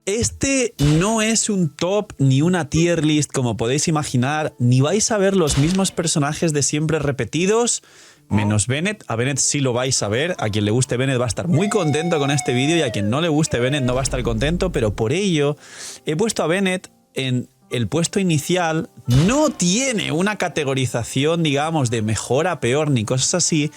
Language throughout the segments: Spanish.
Este no es un top ni una tier list como podéis imaginar, ni vais a ver los mismos personajes de siempre repetidos, menos Bennett. A Bennett sí lo vais a ver, a quien le guste Bennett va a estar muy contento con este vídeo y a quien no le guste Bennett no va a estar contento, pero por ello he puesto a Bennett en el puesto inicial. No tiene una categorización, digamos, de mejor a peor ni cosas así,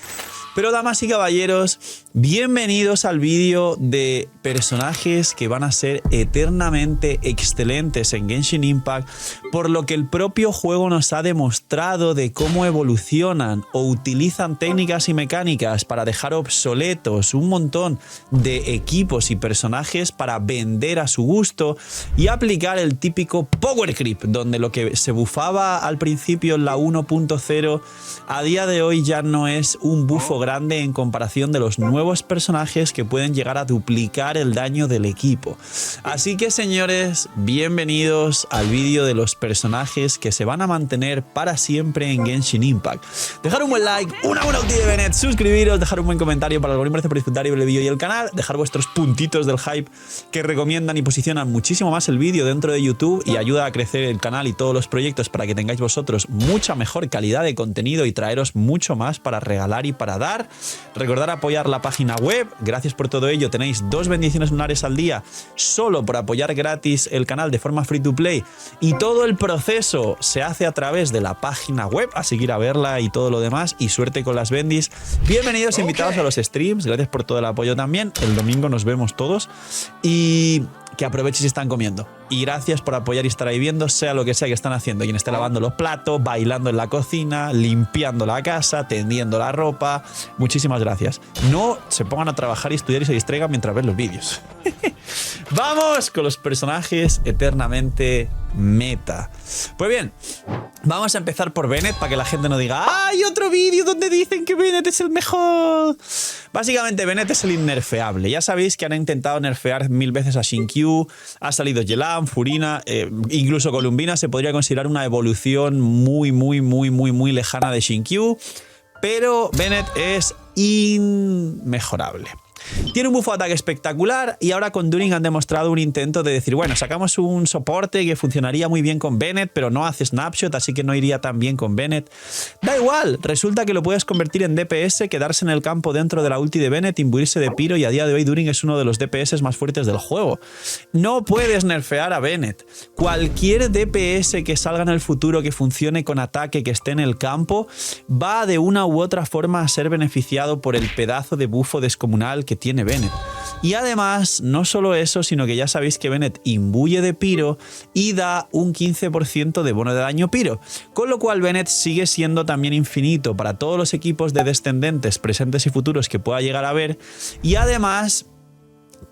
pero damas y caballeros, bienvenidos al vídeo de personajes que van a ser eternamente excelentes en Genshin Impact, por lo que el propio juego nos ha demostrado de cómo evolucionan o utilizan técnicas y mecánicas para dejar obsoletos un montón de equipos y personajes para vender a su gusto y aplicar el típico Power Creep, donde lo que se bufaba al principio en la 1.0 a día de hoy ya no es un bufo grande en comparación de los nuevos personajes que pueden llegar a duplicar el daño del equipo. Así que, señores, bienvenidos al vídeo de los personajes que se van a mantener para siempre en Genshin Impact. Dejar un buen like, una buena ulti de Bennett, suscribiros, dejar un buen comentario para el algoritmo, gracias por disfrutar y ver el vídeo y el canal, dejar vuestros puntitos del hype que recomiendan y posicionan muchísimo más el vídeo dentro de YouTube y ayuda a crecer el canal y todos los proyectos para que tengáis vosotros mucha mejor calidad de contenido y traeros mucho más para regalar y para dar. Recordar apoyar la página web, gracias por todo ello. Tenéis 2 bendiciones lunares al día solo por apoyar gratis el canal de forma free to play y todo el proceso se hace a través de la página web, así que ir a verla y todo lo demás y suerte con las bendis. Bienvenidos, invitados a los streams, gracias por todo el apoyo también. El domingo nos vemos todos y que aprovechen si están comiendo. Y gracias por apoyar y estar ahí viendo, sea lo que sea que están haciendo. Quien esté lavando los platos, bailando en la cocina, limpiando la casa, tendiendo la ropa. Muchísimas gracias. No se pongan a trabajar y estudiar y se distraigan mientras ven los vídeos. Vamos con los personajes eternamente meta. Pues bien, vamos a empezar por Bennett para que la gente no diga ¡hay otro vídeo donde dicen que Bennett es el mejor! Básicamente Bennett es el innerfeable. Ya sabéis que han intentado nerfear 1000 veces a Xingqiu, ha salido Yelan, Furina, incluso Columbina se podría considerar una evolución muy lejana de Xingqiu, pero Bennett es inmejorable. Tiene un bufo de ataque espectacular y ahora con During han demostrado un intento de decir, bueno, sacamos un soporte que funcionaría muy bien con Bennett, pero no hace snapshot, así que no iría tan bien con Bennett. Da igual, resulta que lo puedes convertir en DPS, quedarse en el campo dentro de la ulti de Bennett, imbuirse de Pyro y a día de hoy During es uno de los DPS más fuertes del juego. No puedes nerfear a Bennett. Cualquier DPS que salga en el futuro que funcione con ataque, que esté en el campo, va de una u otra forma a ser beneficiado por el pedazo de bufo descomunal que tiene Bennett. Y además, no solo eso, sino que ya sabéis que Bennett imbuye de Pyro y da un 15% de bono de daño Pyro, con lo cual Bennett sigue siendo también infinito para todos los equipos de descendentes presentes y futuros que pueda llegar a ver, y además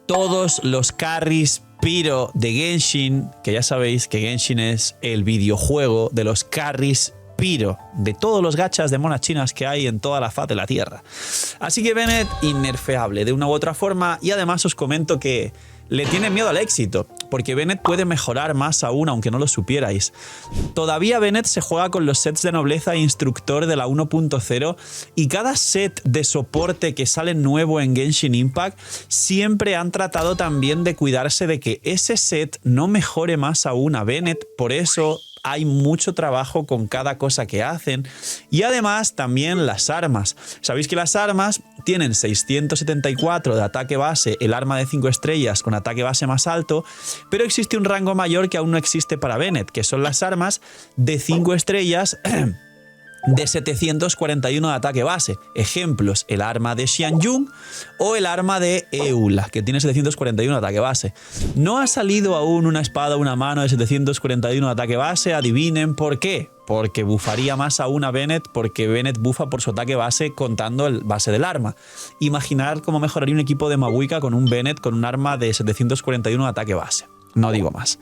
todos los carries Pyro de Genshin, que ya sabéis que Genshin es el videojuego de los carries Pyro, de todos los gachas de monas chinas que hay en toda la faz de la tierra. Así que Bennett innerfeable de una u otra forma, y además os comento que le tienen miedo al éxito, porque Bennett puede mejorar más aún, aunque no lo supierais. Todavía Bennett se juega con los sets de nobleza e instructor de la 1.0 y cada set de soporte que sale nuevo en Genshin Impact siempre han tratado también de cuidarse de que ese set no mejore más aún a Bennett, por eso hay mucho trabajo con cada cosa que hacen. Y además también las armas. Sabéis que las armas tienen 674 de ataque base, el arma de 5 estrellas con ataque base más alto, pero existe un rango mayor que aún no existe para Bennett, que son las armas de 5 estrellas de 741 de ataque base. Ejemplos, el arma de Xianyun o el arma de Eula, que tiene 741 de ataque base. No ha salido aún una espada o una mano de 741 de ataque base, adivinen por qué. Porque bufaría más aún a Bennett, porque Bennett bufa por su ataque base contando el base del arma. Imaginar cómo mejoraría un equipo de Mabuika con un Bennett con un arma de 741 de ataque base. No digo más.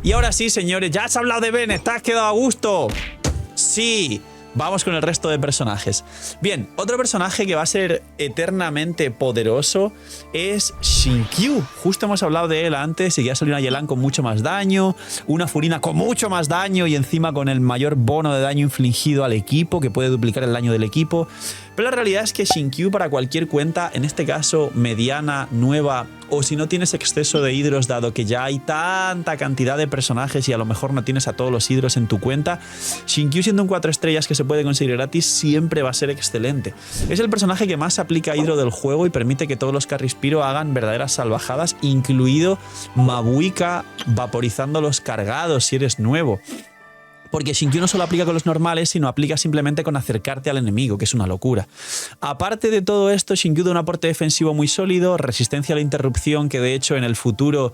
Y ahora sí, señores, ya has hablado de Bennett, ¿te has quedado a gusto? Sí. Vamos con el resto de personajes. Bien, otro personaje que va a ser eternamente poderoso es Xingqiu. Justo hemos hablado de él antes y ya salió una Yelan con mucho más daño, una Furina con mucho más daño y encima con el mayor bono de daño infligido al equipo, que puede duplicar el daño del equipo. Pero la realidad es que Xingqiu para cualquier cuenta, en este caso mediana, nueva, o si no tienes exceso de hidros, dado que ya hay tanta cantidad de personajes y a lo mejor no tienes a todos los hidros en tu cuenta, Xingqiu siendo un 4 estrellas que se puede conseguir gratis siempre va a ser excelente. Es el personaje que más aplica hidro del juego y permite que todos los Carrispiro hagan verdaderas salvajadas, incluido Mabuika vaporizando los cargados si eres nuevo. Porque Xingqiu no solo aplica con los normales, sino aplica simplemente con acercarte al enemigo, que es una locura. Aparte de todo esto, Xingqiu da un aporte defensivo muy sólido, resistencia a la interrupción, que de hecho en el futuro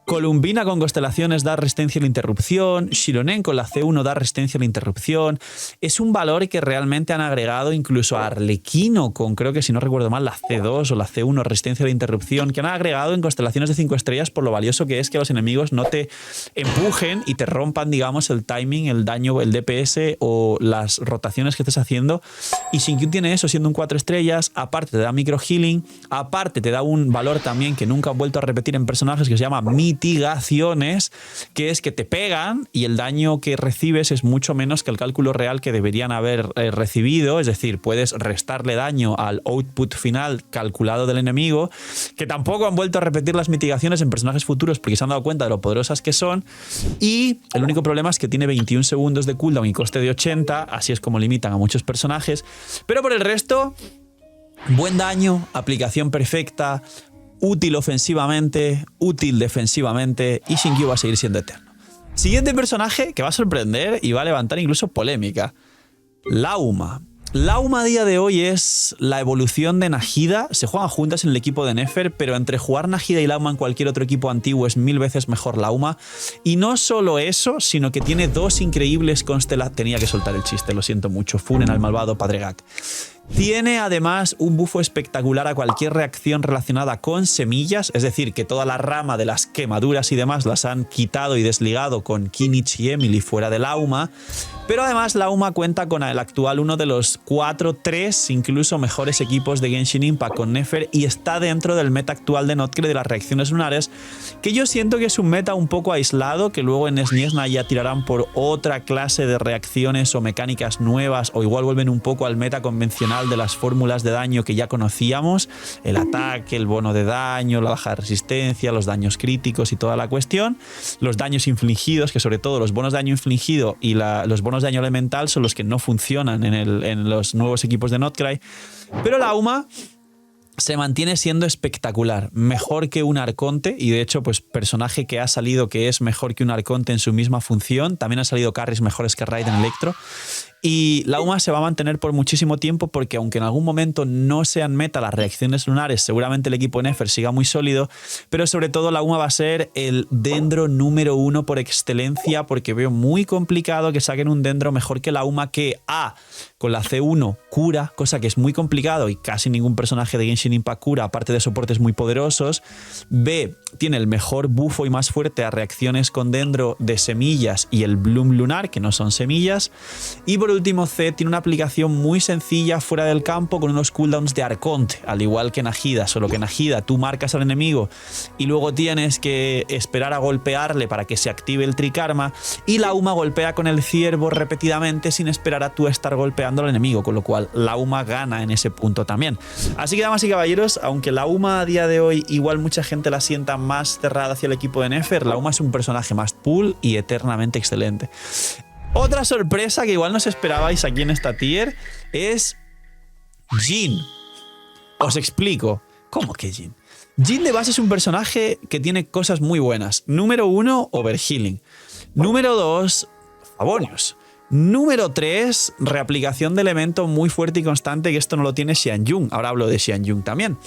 Columbina con constelaciones da resistencia a la interrupción, Shironen con la C1 da resistencia a la interrupción. Es un valor que realmente han agregado incluso a Arlequino con, creo que si no recuerdo mal, la C2 o la C1 resistencia a la interrupción, que han agregado en constelaciones de 5 estrellas por lo valioso que es que los enemigos no te empujen y te rompan, digamos, el timing, el daño, el DPS o las rotaciones que estés haciendo. Y Xingqiu tiene eso siendo un 4 estrellas, aparte te da micro healing, aparte te da un valor también que nunca han vuelto a repetir en personajes que se llama mitigaciones, que es que te pegan y el daño que recibes es mucho menos que el cálculo real que deberían haber recibido, es decir, puedes restarle daño al output final calculado del enemigo, que tampoco han vuelto a repetir las mitigaciones en personajes futuros porque se han dado cuenta de lo poderosas que son, y el único problema es que tiene 21 segundos de cooldown y coste de 80, así es como limitan a muchos personajes, pero por el resto, buen daño, aplicación perfecta, útil ofensivamente, útil defensivamente, y Xingqiu va a seguir siendo eterno. Siguiente personaje que va a sorprender y va a levantar incluso polémica. Lauma. Lauma a día de hoy es la evolución de Nahida. Se juegan juntas en el equipo de Nefer, pero entre jugar Nahida y Lauma en cualquier otro equipo antiguo es 1000 veces mejor Lauma. Y no solo eso, sino que tiene dos increíbles constelaciones. Tenía que soltar el chiste, lo siento mucho. Funen al malvado Padre Gak. Tiene además un bufo espectacular a cualquier reacción relacionada con semillas, es decir, que toda la rama de las quemaduras y demás las han quitado y desligado con Kinich y Emily fuera de Lauma. Pero además Lauma cuenta con el actual uno de los 4, 3 incluso mejores equipos de Genshin Impact con Nefer y está dentro del meta actual de Notcre de las reacciones lunares, que yo siento que es un meta un poco aislado, que luego en Sniesna ya tirarán por otra clase de reacciones o mecánicas nuevas, o igual vuelven un poco al meta convencional de las fórmulas de daño que ya conocíamos, el ataque, el bono de daño, la baja de resistencia, los daños críticos y toda la cuestión, los daños infligidos, que sobre todo los bonos de daño infligido y los bonos de daño elemental son los que no funcionan en los nuevos equipos de Notcry, pero Lauma se mantiene siendo espectacular, mejor que un Arconte, y de hecho pues personaje que ha salido que es mejor que un Arconte en su misma función, también han salido carries mejores que Raiden Electro. Y Lauma se va a mantener por muchísimo tiempo porque aunque en algún momento no sean meta las reacciones lunares, seguramente el equipo Nefer siga muy sólido, pero sobre todo Lauma va a ser el dendro número 1 por excelencia, porque veo muy complicado que saquen un dendro mejor que Lauma, que A, con la C1 cura, cosa que es muy complicado y casi ningún personaje de Genshin Impact cura, aparte de soportes muy poderosos. B, tiene el mejor bufo y más fuerte a reacciones con dendro de semillas y el Bloom lunar, que no son semillas. Y por último, C, tiene una aplicación muy sencilla fuera del campo con unos cooldowns de Arconte, al igual que Nahida, solo que Nahida tú marcas al enemigo y luego tienes que esperar a golpearle para que se active el Trikarma, y Lauma golpea con el ciervo repetidamente sin esperar a tú estar golpeando al enemigo, con lo cual Lauma gana en ese punto también. Así que, damas y caballeros, aunque Lauma a día de hoy igual mucha gente la sienta más cerrada hacia el equipo de Nefer, Lauma es un personaje más pool y eternamente excelente. Otra sorpresa que igual no os esperabais aquí en esta tier es Jhin. Os explico. ¿Cómo que Jhin? Jhin de base es un personaje que tiene cosas muy buenas. Número 1, overhealing. Número 2, Favonius. Número 3, reaplicación de elemento muy fuerte y constante, que esto no lo tiene Xianyun. Ahora hablo de Xianyun también.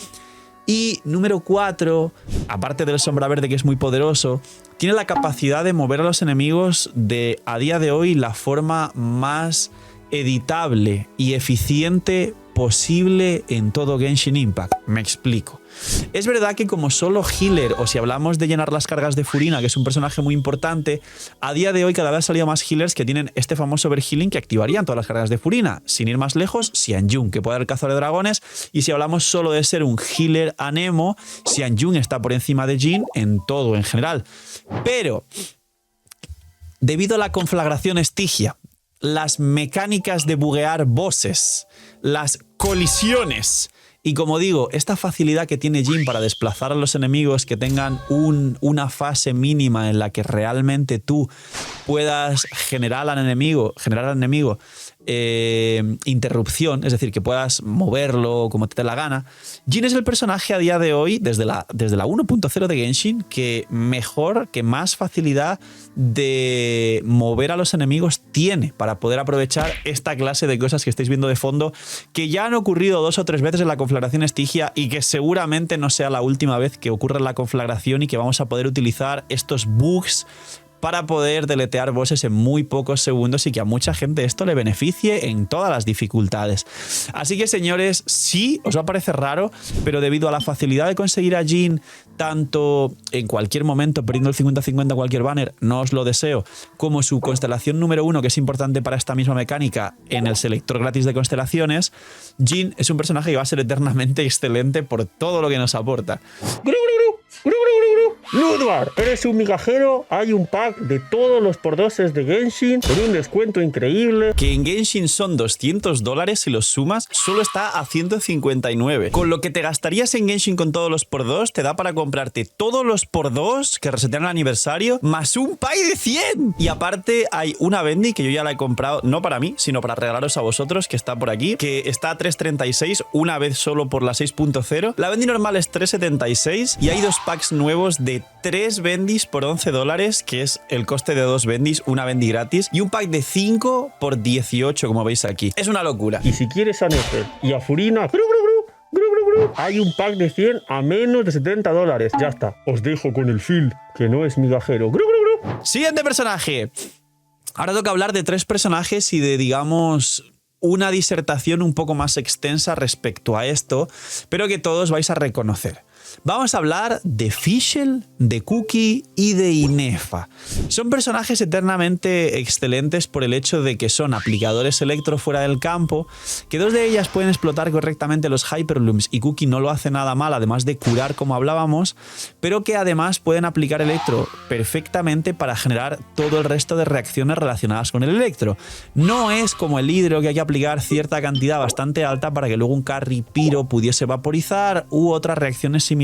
Y número 4, aparte del sombra verde que es muy poderoso, tiene la capacidad de mover a los enemigos de, a día de hoy, la forma más editable y eficiente posible en todo Genshin Impact. Me explico. Es verdad que como solo healer, o si hablamos de llenar las cargas de Furina, que es un personaje muy importante, a día de hoy cada vez han salido más healers que tienen este famoso overhealing que activarían todas las cargas de Furina. Sin ir más lejos, Xianyun, que puede dar cazador de dragones, y si hablamos solo de ser un healer anemo, Xianyun está por encima de Jhin en todo en general. Pero, debido a la conflagración Estigia, las mecánicas de buguear bosses, las colisiones. Y como digo, esta facilidad que tiene Jhin para desplazar a los enemigos que tengan una fase mínima en la que realmente tú puedas generar al enemigo interrupción, es decir, que puedas moverlo como te dé la gana. Jhin es el personaje a día de hoy, desde la 1.0 de Genshin, que más facilidad de mover a los enemigos tiene para poder aprovechar esta clase de cosas que estáis viendo de fondo, que ya han ocurrido 2 o 3 veces en la conflagración Estigia y que seguramente no sea la última vez que ocurra en la conflagración y que vamos a poder utilizar estos bugs para poder deletear bosses en muy pocos segundos y que a mucha gente esto le beneficie en todas las dificultades. Así que, señores, sí, os va a parecer raro, pero debido a la facilidad de conseguir a Jhin, tanto en cualquier momento, perdiendo el 50-50 cualquier banner, no os lo deseo, como su constelación número 1, que es importante para esta misma mecánica, en el selector gratis de constelaciones, Jhin es un personaje que va a ser eternamente excelente por todo lo que nos aporta. Ludwig, eres un migajero, hay un pack de todos los pordoses de Genshin con un descuento increíble. Que en Genshin son $200 si los sumas, solo está a 159. Con lo que te gastarías en Genshin con todos los por 2, te da para comprarte todos los por 2 que resetean el aniversario, más un pack de 100. Y aparte hay una Bendy que yo ya la he comprado, no para mí, sino para regalaros a vosotros, que está por aquí, que está a 3.36, una vez solo por la 6.0. La Bendy normal es 3.76 y hay 2 packs nuevos de 3 bendis por $11, que es el coste de 2 bendis, una bendi gratis, y un pack de 5 por 18, como veis aquí. Es una locura. Y si quieres a Nefer y a Furina, hay un pack de 100 a menos de $70. Ya está. Os dejo con el Phil, que no es migajero. Siguiente personaje. Ahora toca hablar de 3 personajes y de, digamos, una disertación un poco más extensa respecto a esto, pero que todos vais a reconocer. Vamos a hablar de Fischl, de Cookie y de Inefa. Son personajes eternamente excelentes por el hecho de que son aplicadores electro fuera del campo, que 2 de ellas pueden explotar correctamente los Hyperlooms y Cookie no lo hace nada mal, además de curar como hablábamos, pero que además pueden aplicar electro perfectamente para generar todo el resto de reacciones relacionadas con el electro. No es como el hidro, que hay que aplicar cierta cantidad bastante alta para que luego un carry piro pudiese vaporizar, u otras reacciones similares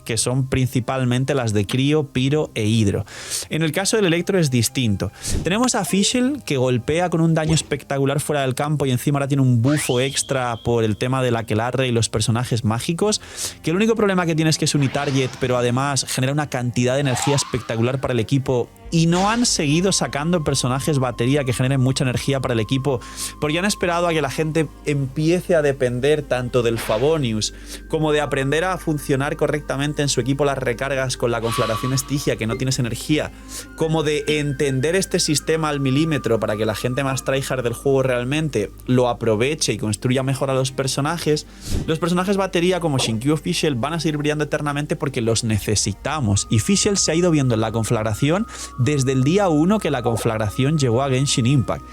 que son principalmente las de crío, piro e hidro. En el caso del electro es distinto. Tenemos a Fischl, que golpea con un daño espectacular fuera del campo y encima ahora tiene un bufo extra por el tema del aquelarre y los personajes mágicos, que el único problema que tiene es que es unitarget, pero además genera una cantidad de energía espectacular para el equipo, y no han seguido sacando personajes batería que generen mucha energía para el equipo, porque han esperado a que la gente empiece a depender tanto del Favonius como de aprender a funcionar correctamente en su equipo las recargas con la conflagración Estigia, que no tienes energía, como de entender este sistema al milímetro para que la gente más tryhard del juego realmente lo aproveche y construya mejor a los personajes. Los personajes batería como Shinkyu o Fischl van a seguir brillando eternamente porque los necesitamos, y Fischl se ha ido viendo en la conflagración desde el día 1 que la conflagración llegó a Genshin Impact.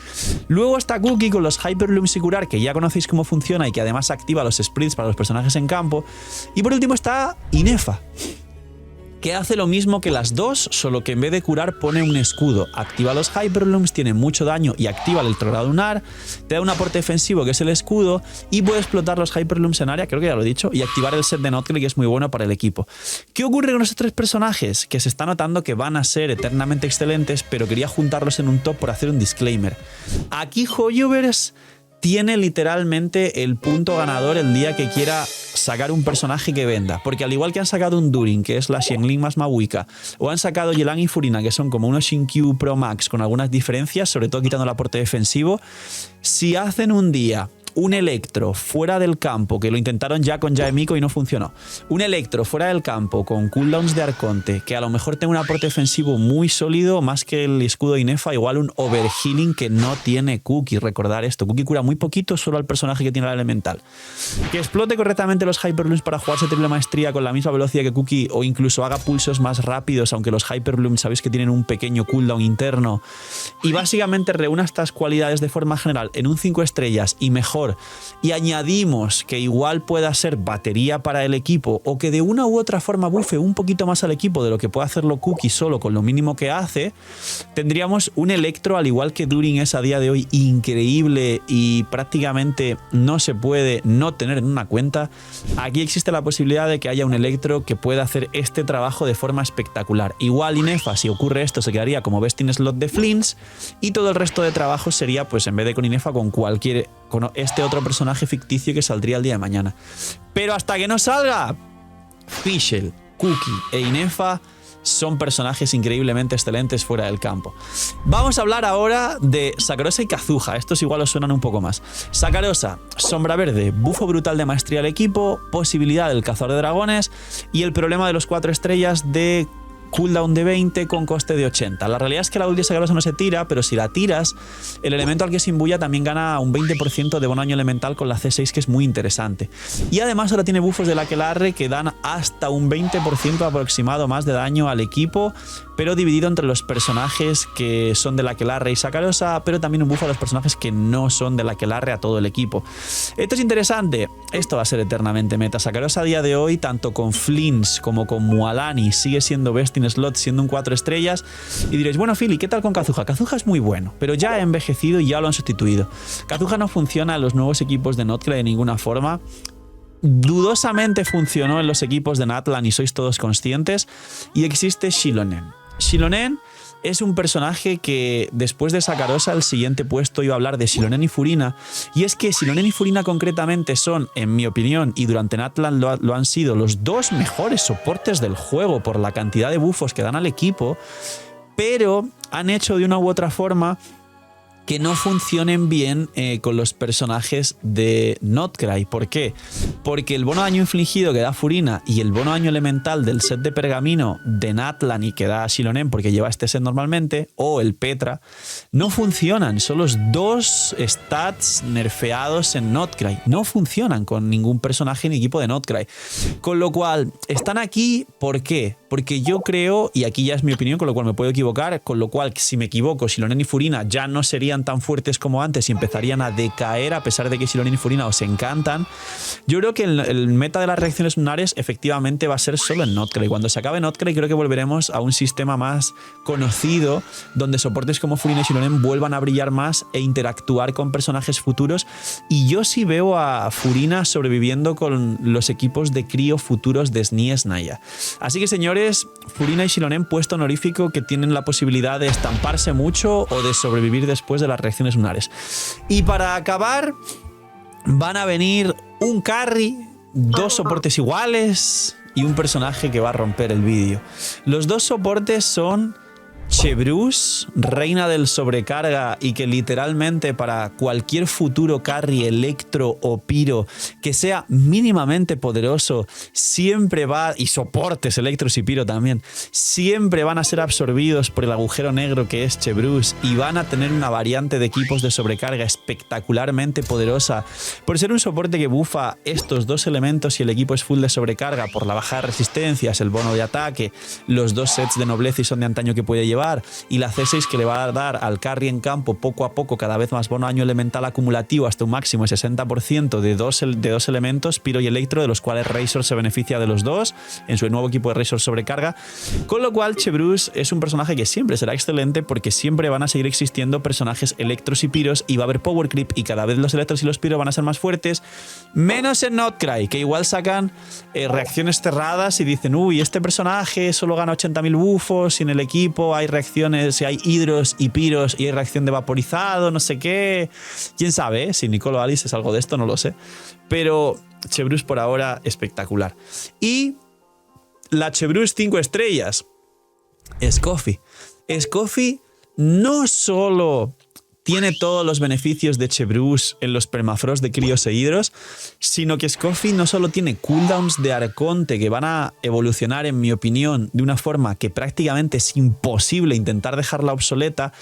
Luego está Cookie con los Hyperlooms y curar, que ya conocéis cómo funciona y que además activa los splits para los personajes en campo. Y por último está Inefa, que hace lo mismo que las dos, solo que en vez de curar pone un escudo. Activa los Hyperlooms, tiene mucho daño y activa el electrogrado lunar, te da un aporte defensivo que es el escudo y puede explotar los Hyperlooms en área, creo que ya lo he dicho, y activar el set de Notclick, que es muy bueno para el equipo. ¿Qué ocurre con estos 3 personajes? Que se está notando que van a ser eternamente excelentes, pero quería juntarlos en un top por hacer un disclaimer. Aquí Hoyoverse tiene literalmente el punto ganador el día que quiera sacar un personaje que venda, porque al igual que han sacado un Durin, que es la Xiangling más Mabuika, o han sacado Yelan y Furina, que son como unos Shinkyu Pro Max con algunas diferencias, sobre todo quitando el aporte defensivo, si hacen un día un electro fuera del campo, que lo intentaron ya con Yaemiko y no funcionó, un electro fuera del campo con cooldowns de Arconte, que a lo mejor tenga un aporte defensivo muy sólido, más que el escudo de Inefa, igual un overhealing que no tiene Cookie. Recordar esto, Cookie cura muy poquito solo al personaje que tiene la elemental. Que explote correctamente los Hyperlooms para jugarse triple maestría con la misma velocidad que Cookie, o incluso haga pulsos más rápidos, aunque los Hyperlooms sabéis que tienen un pequeño cooldown interno, y básicamente reúna estas cualidades de forma general en un 5 estrellas y mejor mejor y añadimos que igual pueda ser batería para el equipo o que de una u otra forma buffe un poquito más al equipo de lo que puede hacerlo Cookie solo con lo mínimo que hace, tendríamos un Electro, al igual que During es a día de hoy, increíble y prácticamente no se puede no tener en una cuenta. Aquí existe la posibilidad de que haya un Electro que pueda hacer este trabajo de forma espectacular. Igual Inefa, si ocurre esto, se quedaría como best in slot de Flins y todo el resto de trabajo sería, pues en vez de con Inefa, con este otro personaje ficticio que saldría el día de mañana. Pero hasta que no salga, Fischl, Cookie e Inefa son personajes increíblemente excelentes fuera del campo. Vamos a hablar ahora de Sakarosa y Kazuha. Estos igual os suenan un poco más. Sakarosa, sombra verde, bufo brutal de maestría al equipo, posibilidad del cazador de dragones y el problema de los 4 estrellas de cooldown de 20 con coste de 80. La realidad es que la ulti de Sakarosa no se tira, pero si la tiras, el elemento al que se imbuya también gana un 20% de bono daño elemental con la C6, que es muy interesante. Y además ahora tiene buffos de la Aquelarre que dan hasta un 20% aproximado más de daño al equipo, pero dividido entre los personajes que son de la Aquelarre y Sakarosa, pero también un buffo a los personajes que no son de la Aquelarre a todo el equipo. Esto es interesante. Esto va a ser eternamente meta. Sakarosa a día de hoy, tanto con Flins como con Mualani, sigue siendo best in slot, siendo un 4 estrellas. Y diréis, bueno, Philly, ¿qué tal con Kazuha? Kazuha es muy bueno, pero ya ha envejecido y ya lo han sustituido. Kazuha no funciona en los nuevos equipos de Notclay de ninguna forma. Dudosamente funcionó en los equipos de Natlan y sois todos conscientes. Y existe Xilonen. Xilonen es un personaje que después de Sakarosa el siguiente puesto iba a hablar de Xilonen y Furina, y es que Xilonen y Furina concretamente son, en mi opinión, y durante Natlan lo han sido, los dos mejores soportes del juego por la cantidad de buffos que dan al equipo, pero han hecho de una u otra forma que no funcionen bien con los personajes de Notcry. ¿Por qué? Porque el bono daño infligido que da Furina y el bono daño elemental del set de pergamino de Natlan y que da Xilonen porque lleva este set normalmente, o el Petra, no funcionan. Son los dos stats nerfeados en Notcry. No funcionan con ningún personaje ni equipo de Notcry. Con lo cual, están aquí, ¿por qué? Porque yo creo, y aquí ya es mi opinión, con lo cual me puedo equivocar, con lo cual, si me equivoco, Xilonen y Furina ya no serían tan fuertes como antes y empezarían a decaer, a pesar de que Xilonen y Furina os encantan. Yo creo que el meta de las reacciones lunares efectivamente va a ser solo en Notcry. Cuando se acabe Notcry creo que volveremos a un sistema más conocido, donde soportes como Furina y Xilonen vuelvan a brillar más e interactuar con personajes futuros, y yo sí veo a Furina sobreviviendo con los equipos de crío futuros de SNES Naya. Así que, señores, Furina y Xilonen, puesto honorífico, que tienen la posibilidad de estamparse mucho o de sobrevivir después de las reacciones lunares. Y para acabar, van a venir un carry, dos soportes iguales y un personaje que va a romper el vídeo. Los dos soportes son Chebrus, reina del sobrecarga, y que literalmente para cualquier futuro carry electro o piro que sea mínimamente poderoso siempre va, y soportes electros y piro también, siempre van a ser absorbidos por el agujero negro que es Chebrus, y van a tener una variante de equipos de sobrecarga espectacularmente poderosa por ser un soporte que bufa estos dos elementos y el equipo es full de sobrecarga por la baja de resistencias, el bono de ataque, los dos sets de nobleza y son de antaño que puede llevar, y la C6 que le va a dar al carry en campo poco a poco cada vez más bono daño elemental acumulativo hasta un máximo de 60% de dos elementos, piro y electro, de los cuales Razor se beneficia de los dos en su nuevo equipo de Razor sobrecarga, con lo cual Chebrus es un personaje que siempre será excelente porque siempre van a seguir existiendo personajes electros y piros y va a haber power creep y cada vez los electros y los piros van a ser más fuertes, menos en Notcry, que igual sacan reacciones cerradas y dicen, uy, este personaje solo gana 80.000 bufos y en el equipo hay reacciones, hay hidros y piros y hay reacción de vaporizado, no sé qué. Quién sabe, ¿eh? Si Nicolo Alice es algo de esto, no lo sé. Pero Chebrus por ahora espectacular. Y la Chebrus 5 estrellas, Scoffy. Scoffy no solo tiene todos los beneficios de Chebrus en los permafrost de críos e hidros, sino que Scoffy no solo tiene cooldowns de Arconte que van a evolucionar, en mi opinión, de una forma que prácticamente es imposible intentar dejarla obsoleta,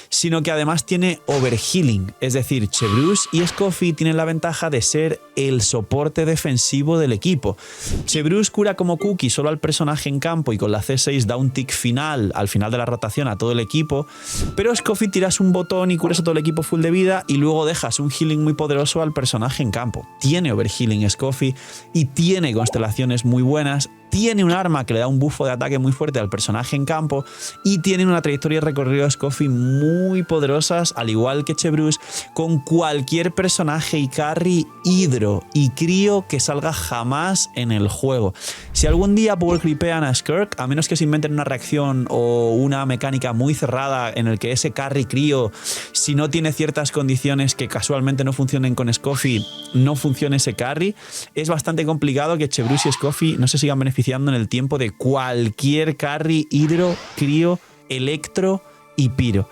sino que además tiene overhealing. Es decir, Chebrus y Scoffy tienen la ventaja de ser el soporte defensivo del equipo. Chebrus cura como Cookie solo al personaje en campo y con la C6 da un tick final al final de la rotación a todo el equipo, pero Scoffy tiras un botón y curas a todo el equipo full de vida y luego dejas un healing muy poderoso al personaje en campo. Tiene overhealing Scoffy y tiene constelaciones muy buenas. Tiene un arma que le da un buffo de ataque muy fuerte al personaje en campo y tiene una trayectoria de recorrido de Scoffy muy poderosas, al igual que Chebrus, con cualquier personaje y carry hidro y crío que salga jamás en el juego. Si algún día power creepean a Skirk, a menos que se inventen una reacción o una mecánica muy cerrada en el que ese carry crío, si no tiene ciertas condiciones que casualmente no funcionen con Scoffy, no funcione ese carry, es bastante complicado que Chebrus y Scoffy no se sigan beneficiando en el tiempo de cualquier carry hidro, crío, electro y piro.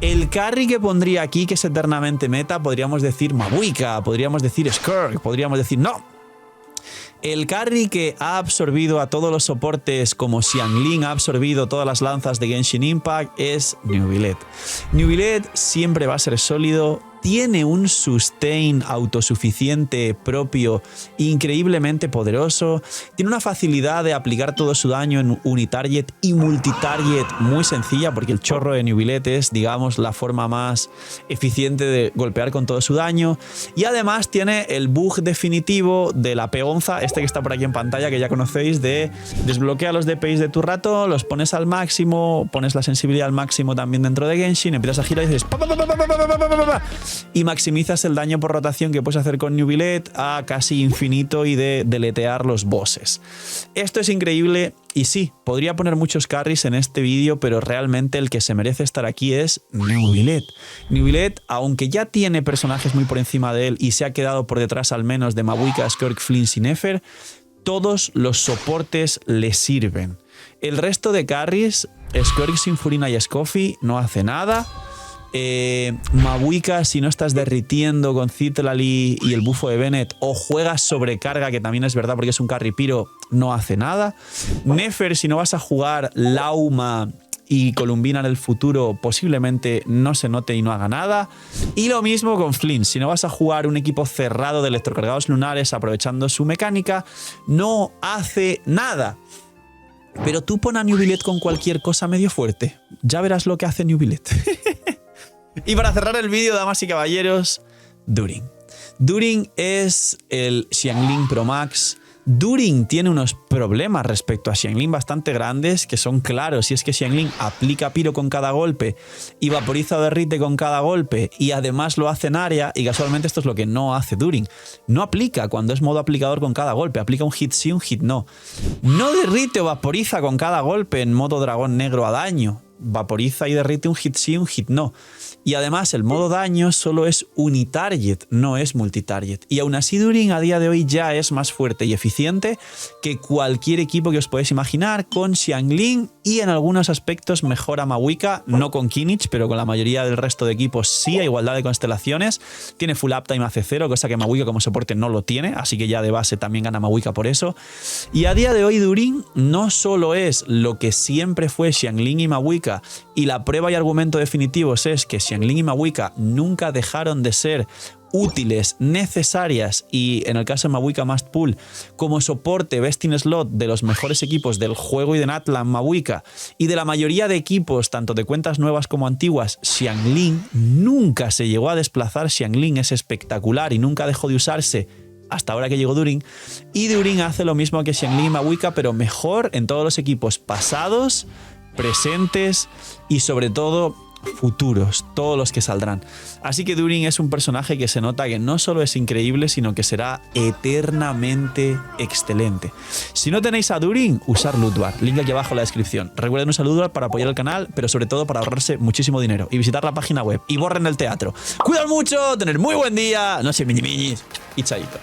El carry que pondría aquí, que es eternamente meta, podríamos decir Mabuika, podríamos decir Skirk, podríamos decir no. El carry que ha absorbido a todos los soportes como Xiangling ha absorbido todas las lanzas de Genshin Impact es Neuvillette. Neuvillette siempre va a ser sólido, tiene un sustain autosuficiente propio increíblemente poderoso, tiene una facilidad de aplicar todo su daño en unitarget y multitarget muy sencilla, porque el chorro de Neuvillette es, digamos, la forma más eficiente de golpear con todo su daño, y además tiene el bug definitivo de la peonza, este que está por aquí en pantalla, que ya conocéis, de desbloquea los DPIs de tu rato, los pones al máximo, pones la sensibilidad al máximo también dentro de Genshin, empiezas a girar y dices pa, pa, pa, pa, pa, pa, pa, pa, pa, y maximizas el daño por rotación que puedes hacer con Neuvillette a casi infinito y de deletear los bosses. Esto es increíble y sí, podría poner muchos carries en este vídeo, pero realmente el que se merece estar aquí es Neuvillette. Neuvillette, aunque ya tiene personajes muy por encima de él y se ha quedado por detrás al menos de Mabuika, Skirk, Flynn y Nefer, todos los soportes le sirven. El resto de carries, Skirk sin Furina y Scoffy, no hace nada. Mabuika, si no estás derritiendo con Citlali y el bufo de Bennett, o juegas sobrecarga, que también es verdad porque es un carry piro, no hace nada. Nefer, si no vas a jugar Lauma y Columbina en el futuro, posiblemente no se note y no haga nada. Y lo mismo con Flynn, si no vas a jugar un equipo cerrado de electrocargados lunares aprovechando su mecánica, no hace nada. Pero tú pon a Neuvillette con cualquier cosa medio fuerte, ya verás lo que hace Neuvillette. Y para cerrar el vídeo, damas y caballeros, During. During es el Xiangling Pro Max. During tiene unos problemas respecto a Xiangling bastante grandes que son claros, y es que Xiangling aplica piro con cada golpe y vaporiza o derrite con cada golpe y además lo hace en área, y casualmente esto es lo que no hace During. No aplica cuando es modo aplicador con cada golpe, aplica un hit sí, un hit no. No derrite o vaporiza con cada golpe en modo dragón negro a daño. Vaporiza y derrite un hit sí, un hit no. Y además el modo daño solo es unitarget, no es multitarget. Y aún así During a día de hoy ya es más fuerte y eficiente que cualquier equipo que os podéis imaginar, con Xiangling, y en algunos aspectos mejora Mabuika, no con Kinich, pero con la mayoría del resto de equipos sí, a igualdad de constelaciones. Tiene full uptime hace 0, cosa que Mabuika como soporte no lo tiene, así que ya de base también gana Mabuika por eso. Y a día de hoy During no solo es lo que siempre fue Xiangling y Mabuika, y la prueba y argumento definitivos es que Xiangling y Mabuika nunca dejaron de ser útiles, necesarias y, en el caso de Mabuika Must Pull, como soporte best in slot de los mejores equipos del juego y de Natlan Mabuika y de la mayoría de equipos, tanto de cuentas nuevas como antiguas. Xiangling nunca se llegó a desplazar, Xiangling es espectacular y nunca dejó de usarse hasta ahora que llegó During, y During hace lo mismo que Xiangling y Mabuika, pero mejor en todos los equipos pasados, presentes y sobre todo futuros, todos los que saldrán. Así que During es un personaje que se nota que no solo es increíble, sino que será eternamente excelente. Si no tenéis a During, usar Lootbar, link aquí abajo en la descripción. Recuerden usar Lootbar para apoyar el canal, pero sobre todo para ahorrarse muchísimo dinero y visitar la página web y borren el teatro. Cuidad mucho, tener muy buen día, no sé, miñis y chaito.